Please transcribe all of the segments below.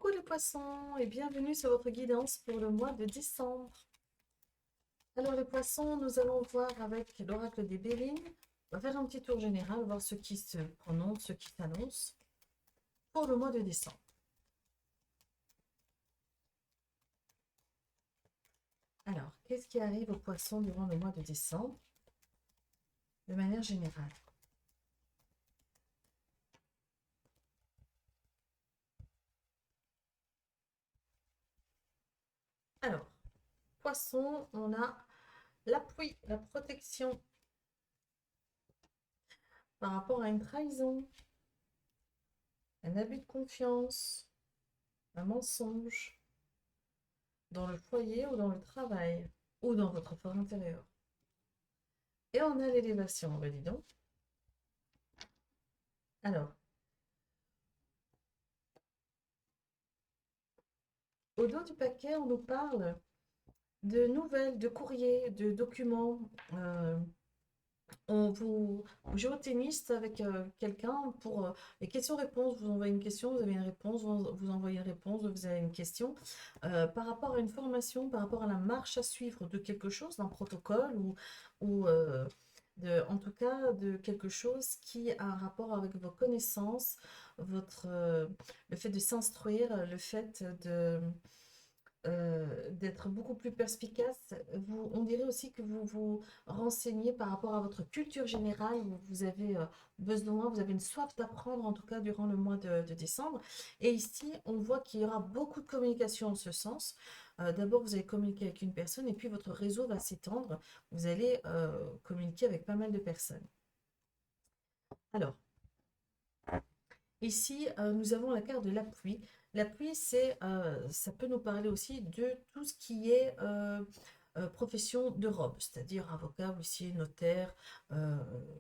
Coucou les poissons et bienvenue sur votre guidance pour le mois de décembre. Alors les poissons, nous allons voir avec l'oracle des Béline. On va faire un petit tour général, voir ce qui se prononce, ce qui s'annonce pour le mois de décembre. Alors, qu'est-ce qui arrive aux poissons durant le mois de décembre de manière générale? Alors, poissons, on a l'appui, la protection par rapport à une trahison, un abus de confiance, un mensonge, dans le foyer ou dans le travail, ou dans votre fort intérieur. Et on a l'élévation, ben dis donc. Alors, au dos du paquet, on nous parle de nouvelles, de courriers, de documents. Vous jouez au tennis avec quelqu'un pour les questions-réponses. Vous envoyez une question, vous avez une réponse, vous envoyez une réponse, vous avez une question. Par rapport à une formation, par rapport à la marche à suivre de quelque chose, d'un protocole ou en tout cas de quelque chose qui a un rapport avec vos connaissances, le fait de s'instruire, le fait d'être beaucoup plus perspicace. On dirait aussi que vous vous renseignez par rapport à votre culture générale. Vous avez besoin, vous avez une soif d'apprendre, en tout cas durant le mois de décembre. Et ici, on voit qu'il y aura beaucoup de communication en ce sens. D'abord, vous allez communiquer avec une personne et puis votre réseau va s'étendre. Vous allez communiquer avec pas mal de personnes. Alors, ici, nous avons la carte de l'appui. L'appui, ça peut nous parler aussi de tout ce qui est profession de robe, c'est-à-dire avocat, huissier, notaire,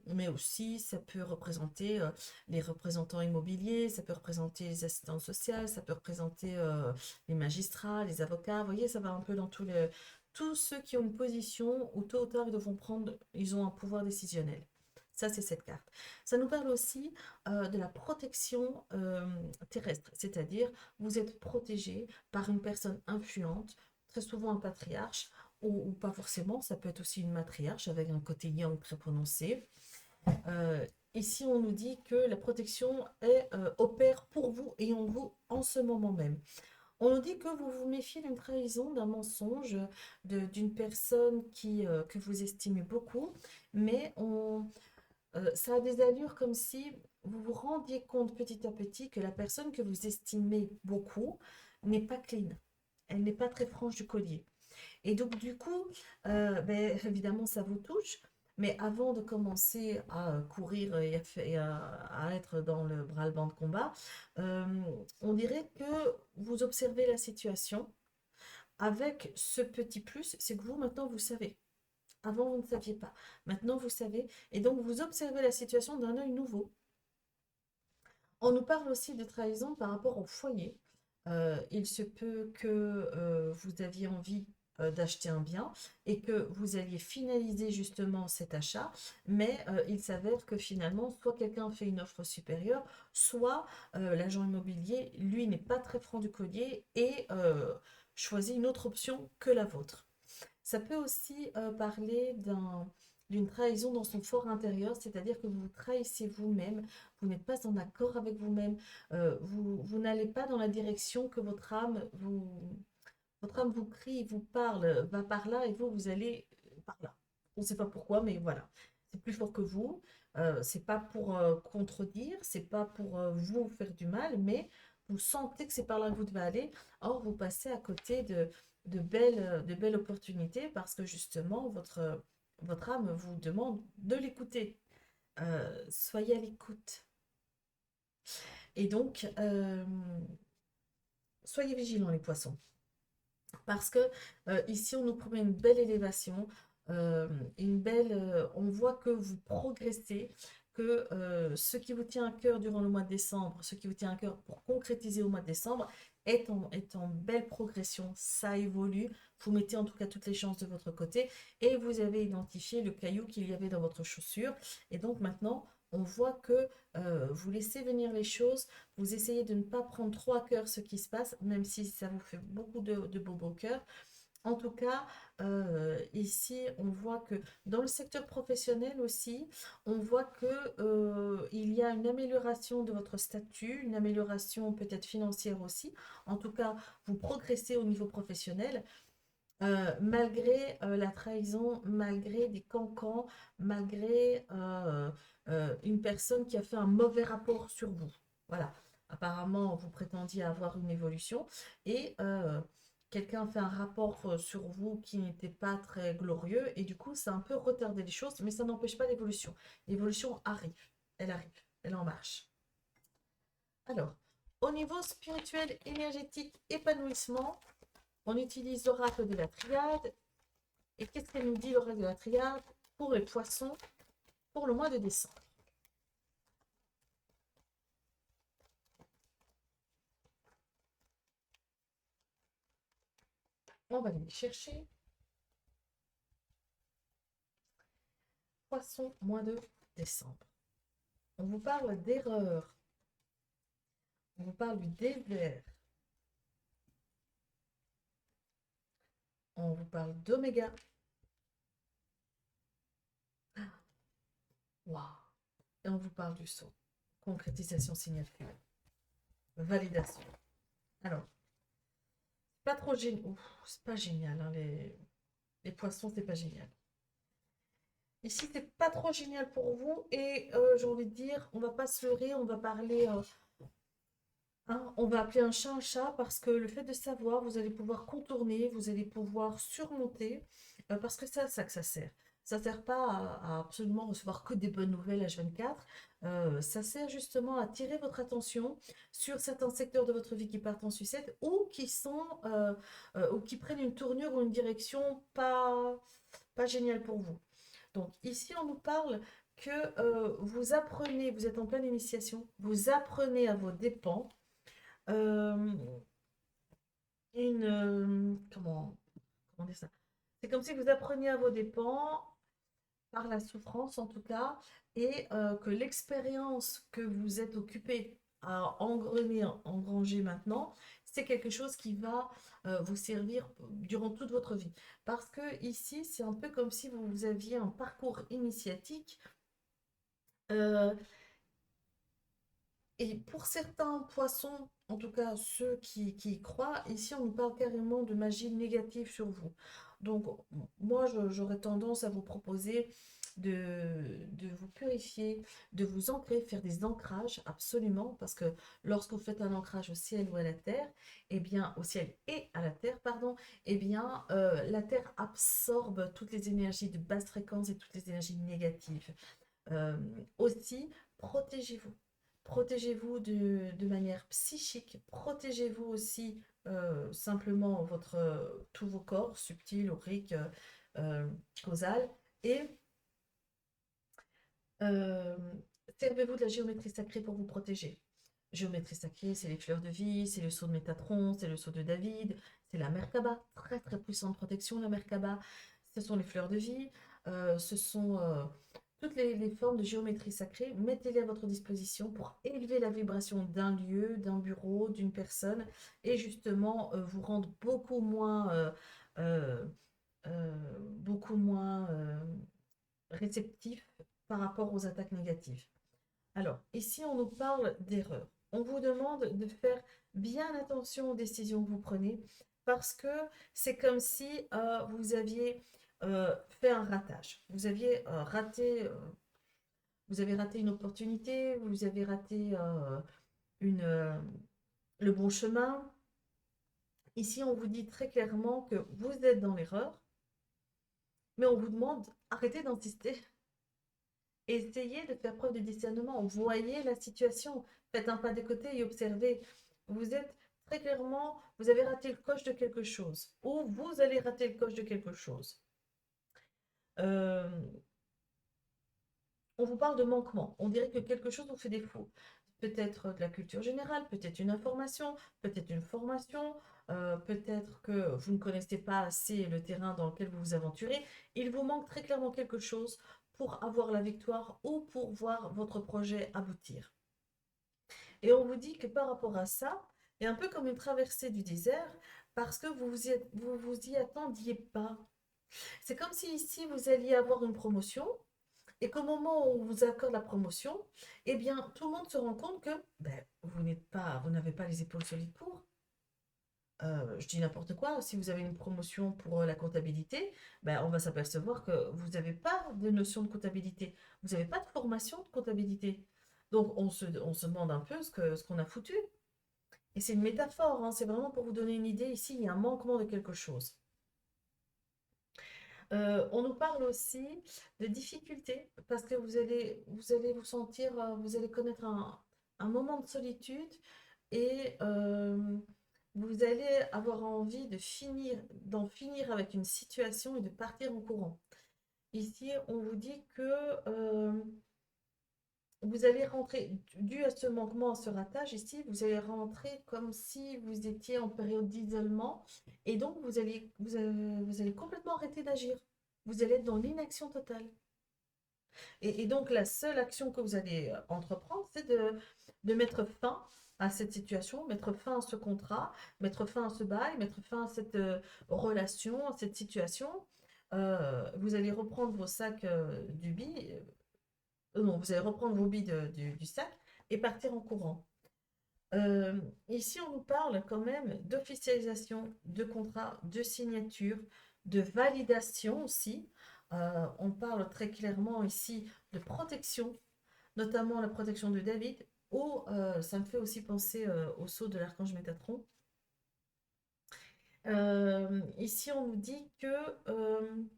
mais aussi ça peut représenter les représentants immobiliers, ça peut représenter les assistantes sociales, ça peut représenter les magistrats, les avocats. Vous voyez, ça va un peu dans tous ceux qui ont une position où tôt ou tard ils ont un pouvoir décisionnel. Ça, c'est cette carte. Ça nous parle aussi de la protection terrestre, c'est-à-dire vous êtes protégé par une personne influente, très souvent un patriarche, ou pas forcément, ça peut être aussi une matriarche avec un côté yang très prononcé. Ici, on nous dit que la protection opère pour vous et en vous en ce moment même. On nous dit que vous vous méfiez d'une trahison, d'un mensonge, d'une personne que vous estimez beaucoup, mais ça a des allures comme si vous vous rendiez compte petit à petit que la personne que vous estimez beaucoup n'est pas clean. Elle n'est pas très franche du collier. Et donc, du coup, évidemment, ça vous touche. Mais avant de commencer à courir et à être dans le bras-le-banc de combat, euh, on dirait que vous observez la situation avec ce petit plus, c'est que vous, maintenant, vous savez. Avant, vous ne saviez pas. Maintenant, vous savez. Et donc, vous observez la situation d'un œil nouveau. On nous parle aussi de trahison par rapport au foyer. Il se peut que vous aviez envie d'acheter un bien et que vous alliez finaliser justement cet achat, mais il s'avère que finalement, soit quelqu'un fait une offre supérieure, soit l'agent immobilier, lui, n'est pas très franc du collier et choisit une autre option que la vôtre. Ça peut aussi parler d'une trahison dans son fort intérieur, c'est-à-dire que vous vous trahissez vous-même, vous n'êtes pas en accord avec vous-même, vous n'allez pas dans la direction que votre âme vous crie, vous parle, va par là et vous allez par là. On ne sait pas pourquoi, mais voilà. C'est plus fort que vous. C'est pas pour contredire, c'est pas pour vous faire du mal, mais vous sentez que c'est par là que vous devez aller. Or, vous passez à côté de belles opportunités parce que justement, votre âme vous demande de l'écouter. Soyez à l'écoute. Et donc, soyez vigilants, les poissons. Parce que ici, on nous promet une belle élévation, on voit que vous progressez, que ce qui vous tient à cœur durant le mois de décembre, ce qui vous tient à cœur pour concrétiser au mois de décembre, est en belle progression, ça évolue, vous mettez en tout cas toutes les chances de votre côté et vous avez identifié le caillou qu'il y avait dans votre chaussure et donc maintenant, On voit que vous laissez venir les choses, vous essayez de ne pas prendre trop à cœur ce qui se passe, même si ça vous fait beaucoup de bobo au cœur. En tout cas, ici, on voit que dans le secteur professionnel aussi, on voit que il y a une amélioration de votre statut, une amélioration peut-être financière aussi. En tout cas, vous progressez au niveau professionnel, malgré la trahison, malgré des cancans, malgré une personne qui a fait un mauvais rapport sur vous. Voilà. Apparemment, vous prétendiez avoir une évolution et quelqu'un fait un rapport sur vous qui n'était pas très glorieux et du coup, ça a un peu retardé les choses, mais ça n'empêche pas l'évolution. L'évolution arrive, elle en marche. Alors, au niveau spirituel, énergétique, épanouissement, on utilise l'oracle de la triade. Et qu'est-ce qu'elle nous dit, l'oracle de la triade, pour les poissons pour le mois de décembre? On va aller les chercher. Poisson, mois de décembre. On vous parle d'erreur. On vous parle du désert. On vous parle d'oméga. Waouh! Et on vous parle du saut. Concrétisation signature. Validation. Alors, pas trop génial. C'est pas génial, hein, les poissons, c'est pas génial. Ici, c'est pas trop génial pour vous. Et j'ai envie de dire, on va pas se leurrer, on va parler. Hein, on va appeler un chat parce que le fait de savoir, vous allez pouvoir contourner, vous allez pouvoir surmonter, parce que c'est à ça que ça sert. Ça ne sert pas à absolument recevoir que des bonnes nouvelles H24. Ça sert justement à attirer votre attention sur certains secteurs de votre vie qui partent en sucette ou qui sont ou qui prennent une tournure ou une direction pas géniale pour vous. Donc ici, on nous parle que vous apprenez, vous êtes en pleine initiation, vous apprenez à vos dépens euh, comment dire ça? C'est comme si vous appreniez à vos dépens, par la souffrance en tout cas, et que l'expérience que vous êtes occupé à engranger maintenant, c'est quelque chose qui va vous servir durant toute votre vie. Parce que ici, c'est un peu comme si vous aviez un parcours initiatique. euh, Et pour certains poissons, en tout cas ceux qui y croient, ici on nous parle carrément de magie négative sur vous. Donc moi j'aurais tendance à vous proposer de vous purifier, de vous ancrer, faire des ancrages absolument, parce que lorsque vous faites un ancrage au ciel ou à la terre, eh bien au ciel et à la terre, pardon, eh bien la terre absorbe toutes les énergies de basse fréquence et toutes les énergies négatives. Euh, Aussi, protégez-vous. Protégez-vous de manière psychique. Protégez-vous aussi simplement tous vos corps, subtils, auriques, euh, causal. Et euh, servez-vous de la géométrie sacrée pour vous protéger. Géométrie sacrée, c'est les fleurs de vie, c'est le sceau de Métatron, c'est le sceau de David, c'est la Merkaba, très très puissante protection, la Merkaba. Ce sont les fleurs de vie, ce sont toutes les formes de géométrie sacrée. Mettez-les à votre disposition pour élever la vibration d'un lieu, d'un bureau, d'une personne et justement vous rendre euh, beaucoup moins réceptif par rapport aux attaques négatives. Alors, ici, on nous parle d'erreur. On vous demande de faire bien attention aux décisions que vous prenez parce que c'est comme si vous aviez fait un ratage. Vous avez raté une opportunité, vous avez raté une, euh, le bon chemin. Ici, on vous dit très clairement que vous êtes dans l'erreur, mais on vous demande arrêtez d'insister. Essayez de faire preuve de discernement. Voyez la situation. Faites un pas de côté et observez. Vous êtes très clairement, vous avez raté le coche de quelque chose. Ou vous allez rater le coche de quelque chose. Euh, on vous parle de manquement. On dirait que quelque chose vous fait défaut. Peut-être de la culture générale, peut-être une information, peut-être une formation, peut-être que vous ne connaissez pas assez le terrain dans lequel vous vous aventurez. Il vous manque très clairement quelque chose pour avoir la victoire ou pour voir votre projet aboutir. Et on vous dit que par rapport à ça, il y a un peu comme une traversée du désert parce que vous y attendiez pas. C'est comme si ici vous alliez avoir une promotion et qu'au moment où on vous accorde la promotion, eh bien tout le monde se rend compte que ben, vous n'avez pas les épaules solides pour. Je dis n'importe quoi, si vous avez une promotion pour la comptabilité, ben, on va s'apercevoir que vous n'avez pas de notion de comptabilité, vous n'avez pas de formation de comptabilité. Donc on se demande un peu ce qu'on a foutu. Et c'est une métaphore, hein, c'est vraiment pour vous donner une idée, ici il y a un manquement de quelque chose. On nous parle aussi de difficultés, parce que vous allez vous sentir, vous allez connaître un moment de solitude et vous allez avoir envie d'en finir avec une situation et de partir en courant. Ici, on vous dit que vous allez rentrer, dû à ce manquement, à ce ratage, ici, vous allez rentrer comme si vous étiez en période d'isolement et donc vous allez complètement arrêter d'agir. Vous allez être dans l'inaction totale. Et donc, la seule action que vous allez entreprendre, c'est de mettre fin à cette situation, mettre fin à ce contrat, mettre fin à ce bail, mettre fin à cette relation, à cette situation. Vous allez reprendre vos sacs du billet, non, vous allez reprendre vos billes du sac et partir en courant. Ici, on nous parle quand même d'officialisation, de contrat, de signature, de validation aussi. On parle très clairement ici de protection, notamment la protection de David, ou ça me fait aussi penser au sceau de l'archange Métatron. Ici, on nous dit que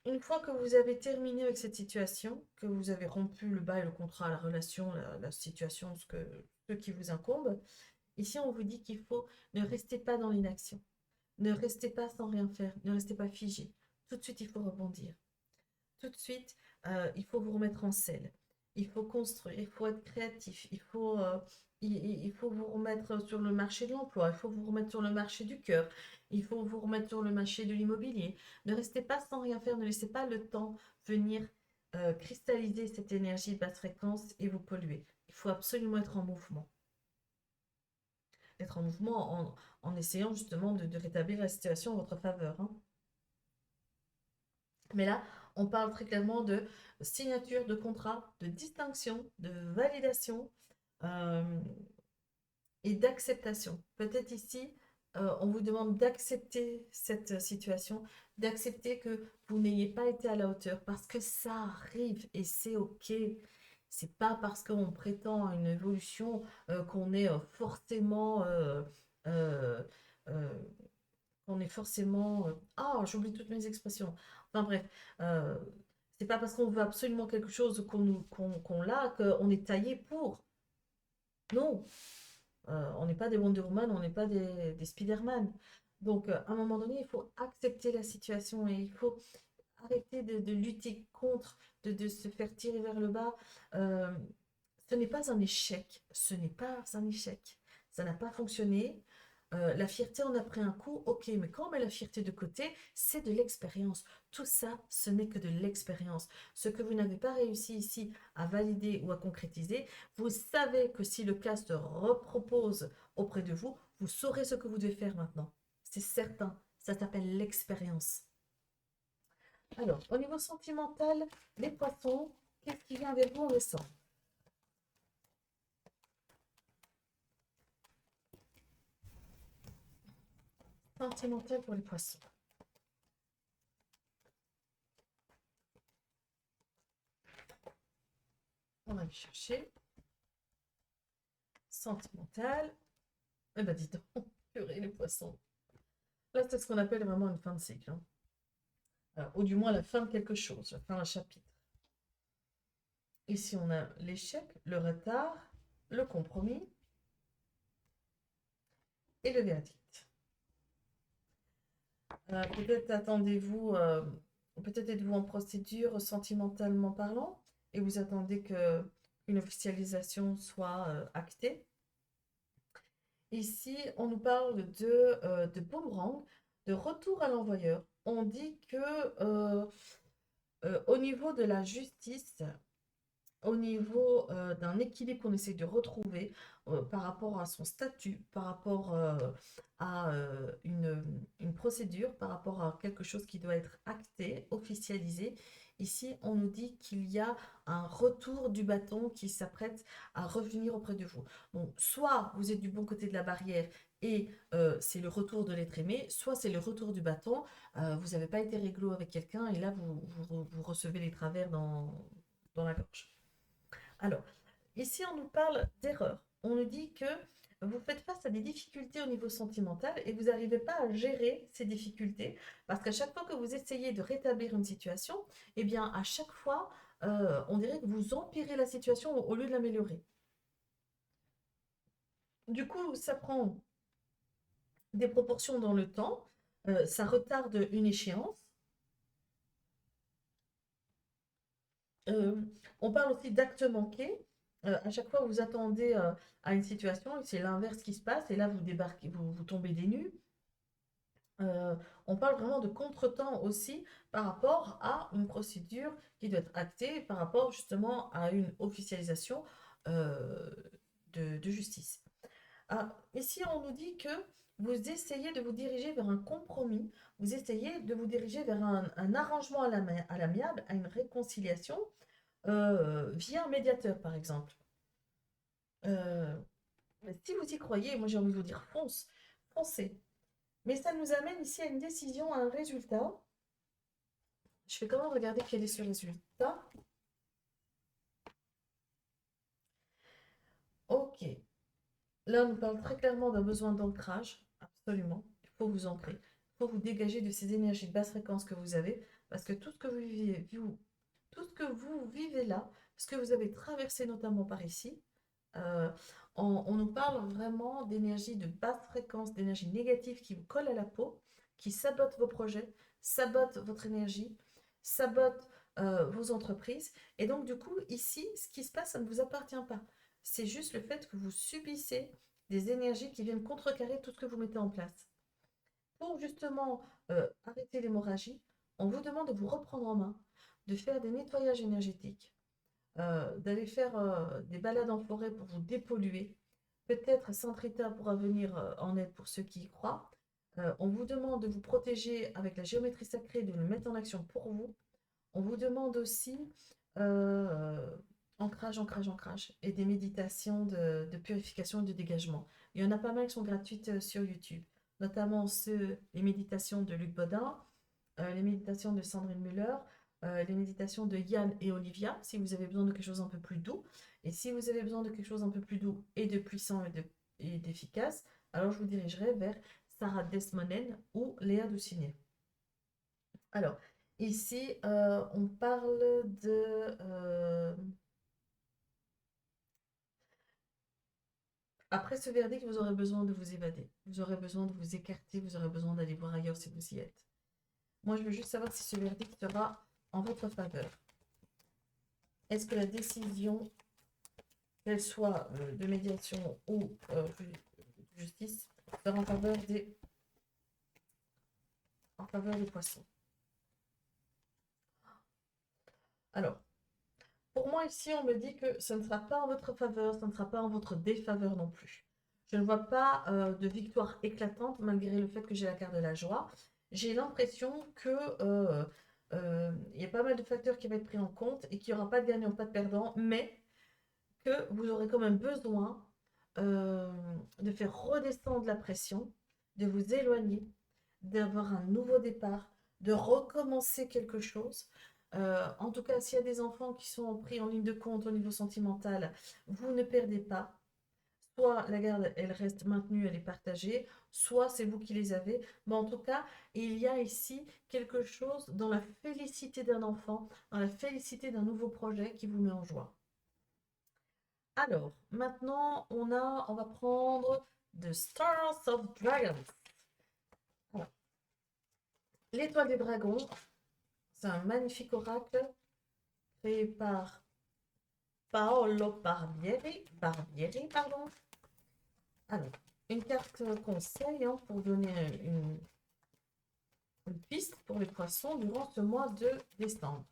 une fois que vous avez terminé avec cette situation, que vous avez rompu le bail, le contrat, la relation, la situation, ce qui vous incombe, ici on vous dit qu'il faut ne restez pas dans l'inaction, ne restez pas sans rien faire, ne restez pas figé. Tout de suite, il faut rebondir. Tout de suite, il faut vous remettre en selle. Il faut construire, il faut être créatif, il faut vous remettre sur le marché de l'emploi, il faut vous remettre sur le marché du cœur, il faut vous remettre sur le marché de l'immobilier. Ne restez pas sans rien faire, ne laissez pas le temps venir cristalliser cette énergie basse fréquence et vous polluer. Il faut absolument être en mouvement. Être en mouvement en essayant justement de rétablir la situation en votre faveur, hein. Mais là, on parle très clairement de signature de contrat, de distinction, de validation euh, et d'acceptation. Peut-être ici, on vous demande d'accepter cette situation, d'accepter que vous n'ayez pas été à la hauteur parce que ça arrive et c'est OK. C'est pas parce qu'on prétend à une évolution qu'on est forcément euh, euh, ah, j'oublie toutes mes expressions. Enfin bref, euh, c'est pas parce qu'on veut absolument quelque chose qu'on l'a qu'on est taillé pour. Non, on n'est pas des Wonder Woman, on n'est pas des Spider-Man. Donc, à un moment donné, il faut accepter la situation et il faut arrêter de lutter contre, de se faire tirer vers le bas. Euh, Ce n'est pas un échec, ce n'est pas un échec. Ça n'a pas fonctionné. La fierté en a pris un coup, ok, mais quand on met la fierté de côté, c'est de l'expérience. Tout ça, ce n'est que de l'expérience. Ce que vous n'avez pas réussi ici à valider ou à concrétiser, vous savez que si le cas se repropose auprès de vous, vous saurez ce que vous devez faire maintenant. C'est certain, ça s'appelle l'expérience. Alors, au niveau sentimental, les poissons, qu'est-ce qui vient avec vous en récent? Sentimental pour les poissons. On va aller chercher. Sentimental. Eh ben dis donc, purée les poissons. Là, c'est ce qu'on appelle vraiment une fin de cycle, hein. Ou du moins la fin de quelque chose, la fin d'un chapitre. Ici, on a l'échec, le retard, le compromis et le verdict. Peut-être attendez-vous, peut-être êtes-vous en procédure sentimentalement parlant et vous attendez qu'une officialisation soit actée. Ici, on nous parle de boomerang. de retour à l'envoyeur. On dit que au niveau de la justice, au niveau d'un équilibre qu'on essaie de retrouver par rapport à son statut, par rapport à une procédure, par rapport à quelque chose qui doit être acté, officialisé. Ici, on nous dit qu'il y a un retour du bâton qui s'apprête à revenir auprès de vous. Donc, soit vous êtes du bon côté de la barrière et c'est le retour de l'être aimé, soit c'est le retour du bâton, vous n'avez pas été réglo avec quelqu'un et là, vous recevez les travers dans la gorge. Alors, ici, on nous parle d'erreur. On nous dit que vous faites face à des difficultés au niveau sentimental et vous n'arrivez pas à gérer ces difficultés parce qu'à chaque fois que vous essayez de rétablir une situation, eh bien, à chaque fois, on dirait que vous empirez la situation au lieu de l'améliorer. Du coup, ça prend des proportions dans le temps, ça retarde une échéance. Euh, on parle aussi d'actes manqués. À chaque fois, vous attendez à une situation et c'est l'inverse qui se passe. Et là, vous débarquez, vous tombez des nues. On parle vraiment de contretemps aussi par rapport à une procédure qui doit être actée, par rapport justement à une officialisation euh, de justice. Ah, ici, on nous dit que vous essayez de vous diriger vers un compromis, vous essayez de vous diriger vers un arrangement à l'amiable, à une réconciliation via un médiateur, par exemple. Euh, si vous y croyez, moi j'ai envie de vous dire foncez. Mais ça nous amène ici à une décision, à un résultat. Je vais quand même regarder quel est ce résultat. Ok. Là, on nous parle très clairement d'un besoin d'ancrage. Absolument. Il faut vous ancrer. Il faut vous dégager de ces énergies de basse fréquence que vous avez. Parce que tout ce que vous vivez, tout ce que vous vivez là, ce que vous avez traversé notamment par ici, euh, on nous parle vraiment d'énergie de basse fréquence, d'énergie négative qui vous colle à la peau, qui sabote vos projets, sabote votre énergie, sabote vos entreprises. Et donc, du coup, ici, ce qui se passe, ça ne vous appartient pas. C'est juste le fait que vous subissez des énergies qui viennent contrecarrer tout ce que vous mettez en place. Pour justement arrêter l'hémorragie, on vous demande de vous reprendre en main, de faire des nettoyages énergétiques, d'aller faire des balades en forêt pour vous dépolluer. Peut-être Saint Rita pourra venir en aide pour ceux qui y croient. On vous demande de vous protéger avec la géométrie sacrée, de le mettre en action pour vous. On vous demande aussi euh, ancrage, ancrage, ancrage et des méditations de purification et de dégagement. Il y en a pas mal qui sont gratuites sur YouTube, notamment les méditations de Luc Bodin, les méditations de Sandrine Muller, les méditations de Yann et Olivia, si vous avez besoin de quelque chose un peu plus doux. Et si vous avez besoin de quelque chose un peu plus doux et de puissant et d'efficace, alors je vous dirigerai vers Sarah Desmonen ou Léa Doucinier. Alors, ici, on parle après ce verdict, vous aurez besoin de vous évader. Vous aurez besoin de vous écarter, vous aurez besoin d'aller voir ailleurs si vous y êtes. Moi, je veux juste savoir si ce verdict sera en votre faveur. Est-ce que la décision, qu'elle soit de médiation ou de justice, sera en faveur des poissons? Alors, pour moi, ici, on me dit que ce ne sera pas en votre faveur, ce ne sera pas en votre défaveur non plus. Je ne vois pas de victoire éclatante malgré le fait que j'ai la carte de la joie. J'ai l'impression que il y a pas mal de facteurs qui vont être pris en compte et qu'il n'y aura pas de gagnant, pas de perdant, mais que vous aurez quand même besoin euh, de faire redescendre la pression, de vous éloigner, d'avoir un nouveau départ, de recommencer quelque chose. En tout cas, s'il y a des enfants qui sont pris en ligne de compte au niveau sentimental, vous ne perdez pas. Soit la garde, elle reste maintenue, elle est partagée, soit c'est vous qui les avez. Mais en tout cas, il y a ici quelque chose dans la félicité d'un enfant, dans la félicité d'un nouveau projet qui vous met en joie. Alors, maintenant, on va prendre The Stars of Dragons. Alors, l'étoile des dragons, c'est un magnifique oracle créé par Paolo Barbieri, pardon. Alors, une carte conseil hein, pour donner une piste pour les poissons durant ce mois de décembre.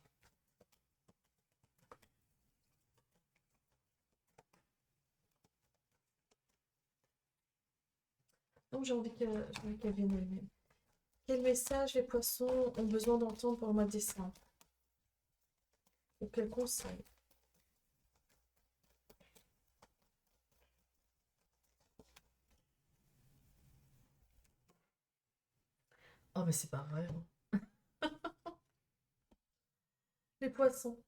Donc j'ai envie qu'elle vienne elle-même. Quel message les poissons ont besoin d'entendre pour le mois de décembre? Et quel conseil? Oh mais c'est pas vrai, hein. Les poissons.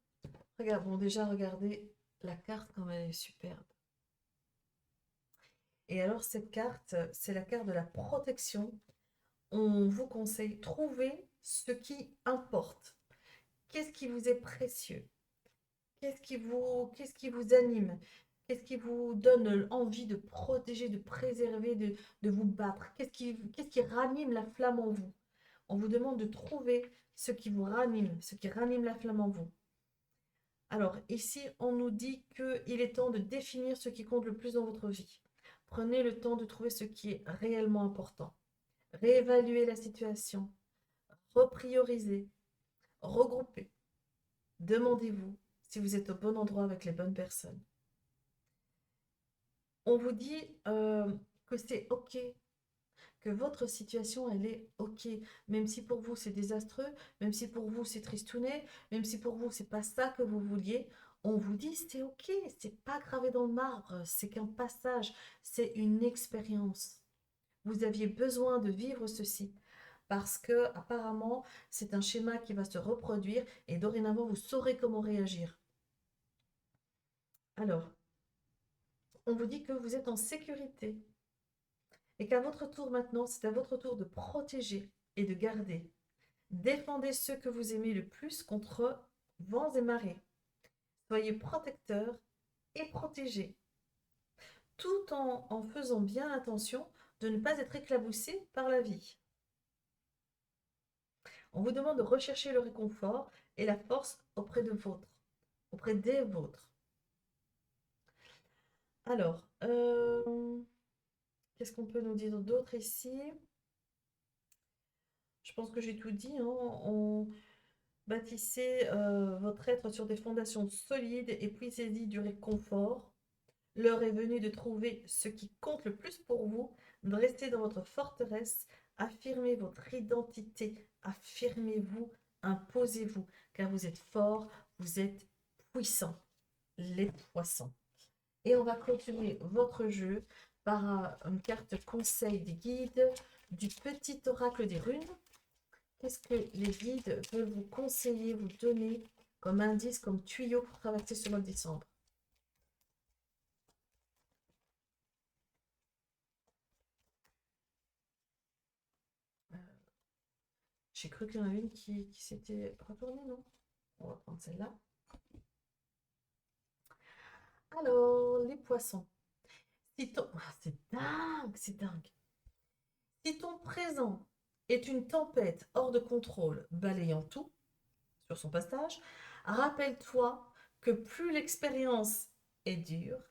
Regarde, bon déjà regardez la carte comme elle est superbe. Et alors cette carte, c'est la carte de la protection. On vous conseille, trouver ce qui importe. Qu'est-ce qui vous est précieux? Qu'est-ce qui vous anime? Qu'est-ce qui vous donne envie de protéger, de préserver, de vous battre? Qu'est-ce qui ranime la flamme en vous? On vous demande de trouver ce qui vous ranime, ce qui ranime la flamme en vous. Alors, ici, on nous dit qu'il est temps de définir ce qui compte le plus dans votre vie. Prenez le temps de trouver ce qui est réellement important. Réévaluez la situation. Repriorisez. Regroupez. Demandez-vous si vous êtes au bon endroit avec les bonnes personnes. On vous dit que c'est OK, que votre situation, elle est OK. Même si pour vous, c'est désastreux, même si pour vous, c'est tristounet, même si pour vous, c'est pas ça que vous vouliez, on vous dit c'est OK, c'est pas gravé dans le marbre, c'est qu'un passage, c'est une expérience. Vous aviez besoin de vivre ceci parce que apparemment, c'est un schéma qui va se reproduire et dorénavant, vous saurez comment réagir. Alors, on vous dit que vous êtes en sécurité et qu'à votre tour maintenant, c'est à votre tour de protéger et de garder. Défendez ceux que vous aimez le plus contre vents et marées. Soyez protecteurs et protégés, tout en faisant bien attention de ne pas être éclaboussé par la vie. On vous demande de rechercher le réconfort et la force auprès des vôtres. Alors, qu'est-ce qu'on peut nous dire d'autre ici? Je pense que j'ai tout dit, hein. Bâtissez votre être sur des fondations solides et puisez-y du réconfort. L'heure est venue de trouver ce qui compte le plus pour vous, de rester dans votre forteresse, affirmez votre identité, affirmez-vous, imposez-vous, car vous êtes fort, vous êtes puissant, les poissons. Et on va continuer votre jeu par une carte conseil des guides du petit oracle des runes. Qu'est-ce que les guides veulent vous conseiller, vous donner comme indice, comme tuyau pour traverser ce mois de décembre? J'ai cru qu'il y en avait une qui s'était retournée, non? On va prendre celle-là. Alors, les poissons. Si ton... Ah, c'est dingue, c'est dingue. Si ton présent est une tempête hors de contrôle, balayant tout sur son passage, rappelle-toi que plus l'expérience est dure,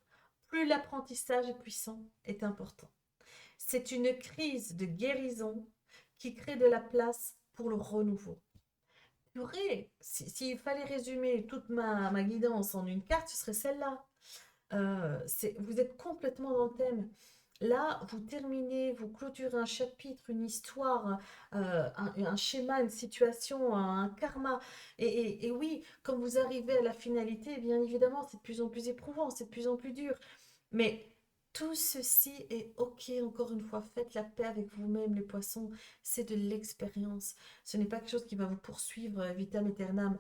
plus l'apprentissage puissant est important. C'est une crise de guérison qui crée de la place pour le renouveau. Purée, s'il fallait résumer toute ma guidance en une carte, ce serait celle-là. Vous êtes complètement dans le thème. Là, vous terminez, vous clôturez un chapitre, une histoire, un schéma, une situation, un karma. Et oui, quand vous arrivez à la finalité, bien évidemment, c'est de plus en plus éprouvant, c'est de plus en plus dur. Mais tout ceci est OK, encore une fois, faites la paix avec vous-même, les poissons, c'est de l'expérience. Ce n'est pas quelque chose qui va vous poursuivre vitam aeternam.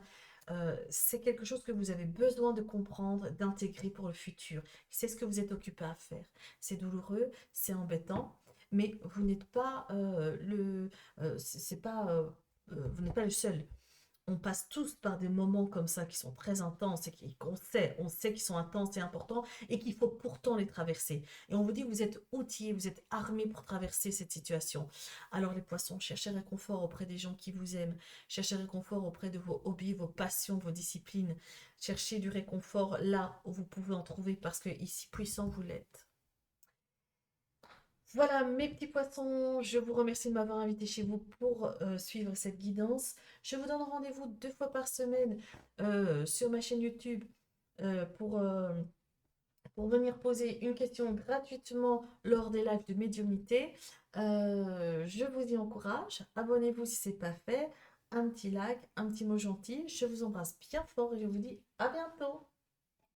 C'est quelque chose que vous avez besoin de comprendre, d'intégrer pour le futur. C'est ce que vous êtes occupé à faire. C'est douloureux, c'est embêtant, mais vous n'êtes pas c'est pas, vous n'êtes pas le seul. On passe tous par des moments comme ça qui sont très intenses et on sait qu'ils sont intenses et importants et qu'il faut pourtant les traverser. Et on vous dit que vous êtes outillés, vous êtes armés pour traverser cette situation. Alors les poissons, cherchez réconfort auprès des gens qui vous aiment, cherchez réconfort auprès de vos hobbies, vos passions, vos disciplines. Cherchez du réconfort là où vous pouvez en trouver parce que ici puissant vous l'êtes. Voilà, mes petits poissons, je vous remercie de m'avoir invité chez vous pour suivre cette guidance. Je vous donne rendez-vous 2 fois par semaine sur ma chaîne YouTube euh, pour, euh, pour venir poser une question gratuitement lors des lives de médiumnité. Je vous y encourage. Abonnez-vous si ce n'est pas fait. Un petit like, un petit mot gentil. Je vous embrasse bien fort et je vous dis à bientôt.